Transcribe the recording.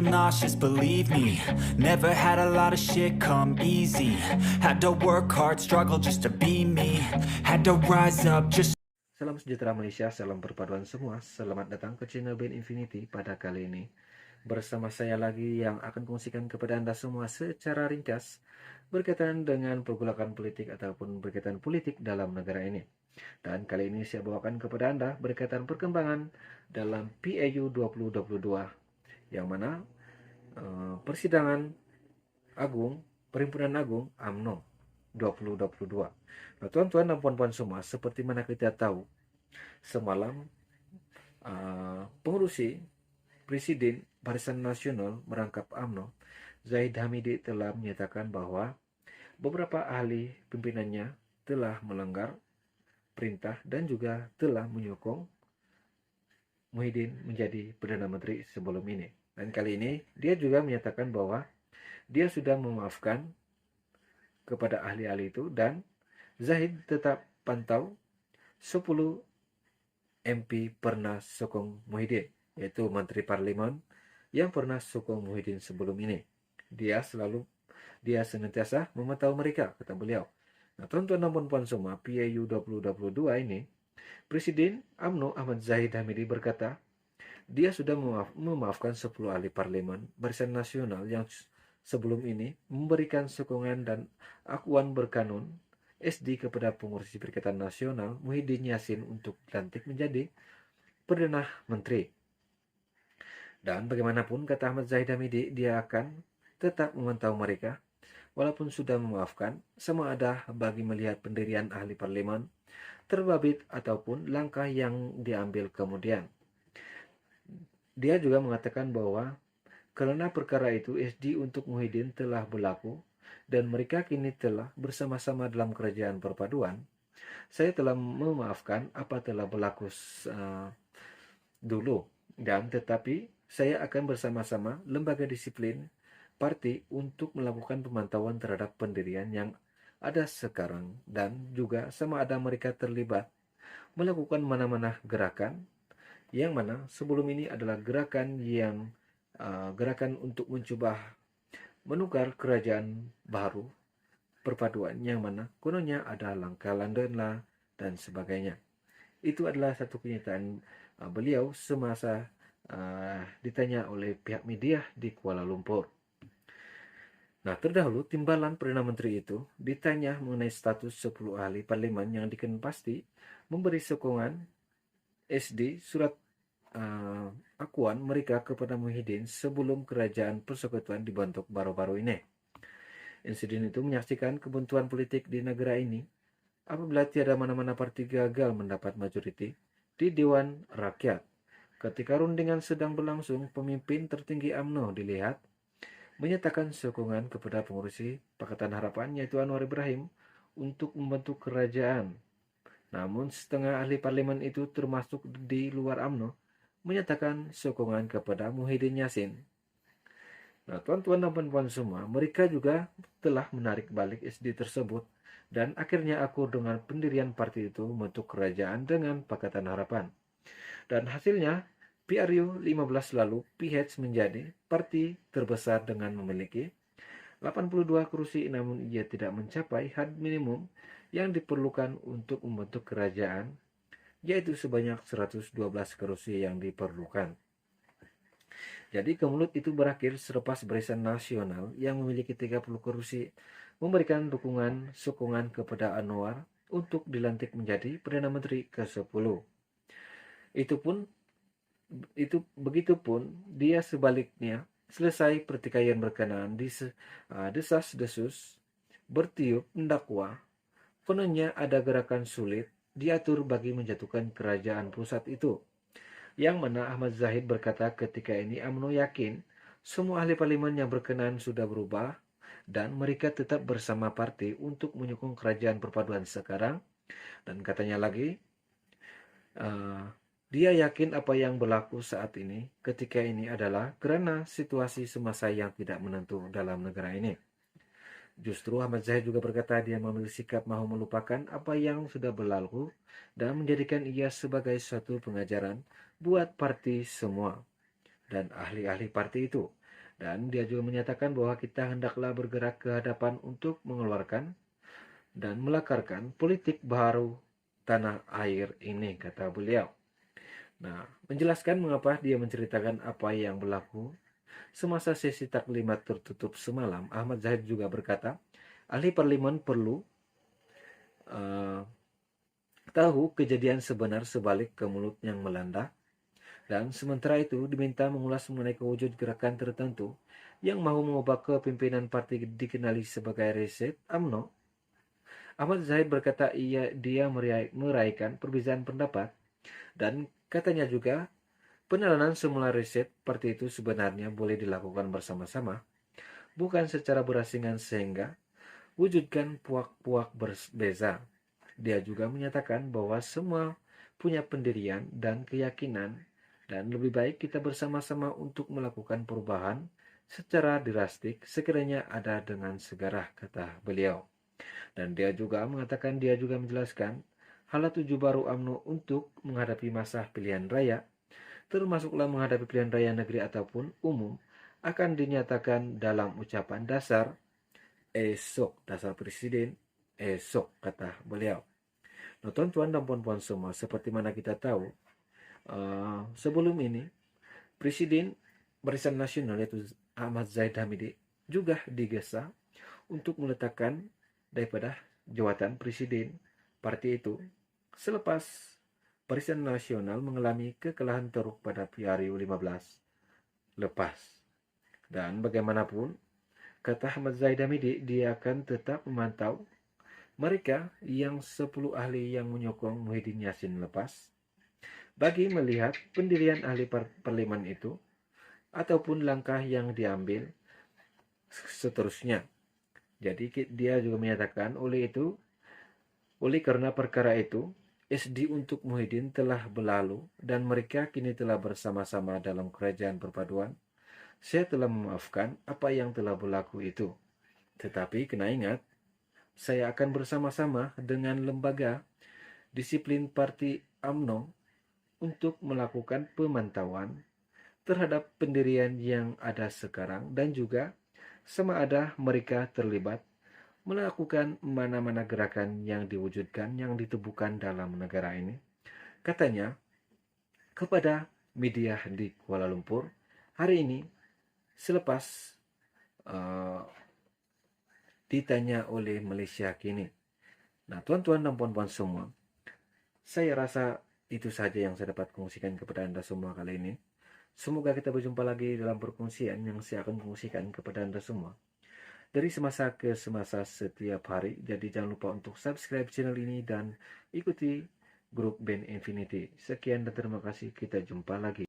feel nauseous, believe me. Never had a lot of shit come easy. Had to work hard, struggle just to be me. Had to rise up just. Salam sejahtera Malaysia, salam perpaduan semua. Selamat datang ke channel Ben Infinity pada kali ini. Bersama saya lagi yang akan kongsikan kepada Anda semua secara ringkas berkaitan dengan pergolakan politik ataupun berkaitan politik dalam negara ini. Dan kali ini saya bawakan kepada Anda berkaitan perkembangan dalam PAU 2022 yang mana persidangan agung, Perhimpunan Agung UMNO 2022. Nah, tuan-tuan dan puan-puan semua, seperti mana kita tahu, semalam pengurusi Presiden Barisan Nasional merangkap UMNO, Zahid Hamidi telah menyatakan bahwa beberapa ahli pimpinannya telah melanggar perintah dan juga telah menyokong Muhyiddin menjadi Perdana Menteri sebelum ini. Dan kali ini dia juga menyatakan bahwa dia sudah memaafkan kepada ahli-ahli itu dan Zahid tetap pantau 10 MP pernah sokong Muhyiddin, yaitu Menteri Parlimen yang pernah sokong Muhyiddin sebelum ini. Dia senantiasa memantau mereka, kata beliau. Nah, tuan-tuan dan puan-puan semua, PAU 2022 ini, Presiden UMNO Ahmad Zahid Hamidi berkata, dia sudah memaafkan 10 ahli parlemen Barisan Nasional yang sebelum ini memberikan sokongan dan akuan berkanun SD kepada pengurus Perikatan Nasional Muhyiddin Yassin untuk dilantik menjadi Perdana Menteri. Dan bagaimanapun, kata Ahmad Zahid Hamidi, dia akan tetap memantau mereka walaupun sudah memaafkan, sama ada bagi melihat pendirian ahli parlemen terbabit ataupun langkah yang diambil kemudian. Dia juga mengatakan bahwa karena perkara itu SD untuk Muhyiddin telah berlaku dan mereka kini telah bersama-sama dalam kerajaan perpaduan, saya telah memaafkan apa telah berlaku dulu, dan tetapi saya akan bersama-sama lembaga disiplin parti untuk melakukan pemantauan terhadap pendirian yang ada sekarang dan juga sama ada mereka terlibat melakukan mana-mana gerakan yang mana sebelum ini adalah gerakan untuk mencoba menukar kerajaan baru perpaduan yang mana kononnya ada langkah London lah dan sebagainya. Itu adalah satu kenyataan beliau semasa ditanya oleh pihak media di Kuala Lumpur. Nah, terdahulu timbalan Perdana Menteri itu ditanya mengenai status 10 ahli parlemen yang dikenal pasti memberi sokongan SD surat akuan mereka kepada Muhyiddin sebelum kerajaan persekutuan dibentuk baru-baru ini. Insiden itu menyaksikan kebuntuan politik di negara ini apabila tiada mana-mana parti gagal mendapat majoriti di Dewan Rakyat. Ketika rundingan sedang berlangsung, pemimpin tertinggi UMNO dilihat menyatakan sokongan kepada pengurusi Pakatan Harapan yaitu Anwar Ibrahim untuk membentuk kerajaan. Namun setengah ahli parlemen itu termasuk di luar UMNO menyatakan sokongan kepada Muhyiddin Yassin. Nah, tuan-tuan dan puan-puan semua, mereka juga telah menarik balik SD tersebut dan akhirnya akur dengan pendirian parti itu membentuk kerajaan dengan Pakatan Harapan. Dan hasilnya PRU 15 lalu PH menjadi parti terbesar dengan memiliki 82 kursi, namun ia tidak mencapai had minimum yang diperlukan untuk membentuk kerajaan, yaitu sebanyak 112 kursi yang diperlukan. Jadi kemulut itu berakhir selepas Barisan Nasional yang memiliki 30 kursi memberikan sokongan kepada Anwar untuk dilantik menjadi Perdana Menteri ke-10. Begitupun dia sebaliknya, selesai pertikaian berkenaan desas-desus bertiup mendakwa, kononnya ada gerakan sulit diatur bagi menjatuhkan kerajaan pusat itu. Yang mana Ahmad Zahid berkata ketika ini UMNO yakin semua ahli parlimen yang berkenan sudah berubah dan mereka tetap bersama parti untuk menyokong kerajaan perpaduan sekarang. Dan katanya lagi, dia yakin apa yang berlaku saat ini ketika ini adalah karena situasi semasa yang tidak menentu dalam negara ini. Justru Ahmad Zahid juga berkata dia memilih sikap mahu melupakan apa yang sudah berlalu dan menjadikan ia sebagai suatu pengajaran buat parti semua dan ahli-ahli parti itu. Dan dia juga menyatakan bahwa kita hendaklah bergerak ke hadapan untuk mengeluarkan dan melakarkan politik baru tanah air ini, kata beliau. Nah, menjelaskan mengapa dia menceritakan apa yang berlaku semasa sesi taklimat tertutup semalam, Ahmad Zahid juga berkata, ahli parlimen perlu tahu kejadian sebenar sebalik ke mulut yang melanda, dan sementara itu diminta mengulas mengenai kewujud gerakan tertentu yang mahu mengubah kepimpinan parti dikenali sebagai Reset UMNO. Ahmad Zahid berkata dia meraihkan perbedaan pendapat, dan katanya juga penelanan semula Reset parti itu sebenarnya boleh dilakukan bersama-sama, bukan secara berasingan sehingga wujudkan puak-puak berbeza. Dia juga menyatakan bahwa semua punya pendirian dan keyakinan, dan lebih baik kita bersama-sama untuk melakukan perubahan secara drastik sekiranya ada dengan segera, kata beliau. Dan dia juga menjelaskan hala tuju baru UMNO untuk menghadapi masa pilihan raya, termasuklah menghadapi pilihan raya negeri ataupun umum, akan dinyatakan dalam ucapan dasar esok, dasar presiden esok, kata beliau. Nah, tuan-tuan dan puan-puan semua, seperti mana kita tahu, sebelum ini Presiden Barisan Nasional yaitu Ahmad Zahid Hamidi juga digesa untuk meletakkan daripada jawatan presiden parti itu selepas Barisan Nasional mengalami kekalahan teruk pada PRU 15 lepas. Dan bagaimanapun, kata Ahmad Zahid Hamidi, dia akan tetap memantau mereka yang 10 ahli yang menyokong Muhyiddin Yassin lepas bagi melihat pendirian ahli parlemen itu ataupun langkah yang diambil seterusnya. Jadi dia juga menyatakan oleh karena perkara itu SD untuk Muhyiddin telah berlalu dan mereka kini telah bersama-sama dalam kerajaan perpaduan. Saya telah memaafkan apa yang telah berlaku itu. Tetapi kena ingat, saya akan bersama-sama dengan lembaga disiplin parti UMNO untuk melakukan pemantauan terhadap pendirian yang ada sekarang dan juga sama ada mereka terlibat melakukan mana-mana gerakan yang diwujudkan, yang ditubuhkan dalam negara ini. Katanya kepada media di Kuala Lumpur hari ini selepas ditanya oleh Malaysia kini. Nah, tuan-tuan dan puan-puan semua, saya rasa itu saja yang saya dapat kongsikan kepada Anda semua kali ini. Semoga kita berjumpa lagi dalam perkongsian yang saya akan kongsikan kepada Anda semua dari semasa ke semasa setiap hari. Jadi jangan lupa untuk subscribe channel ini dan ikuti grup Band Infinity. Sekian dan terima kasih, kita jumpa lagi.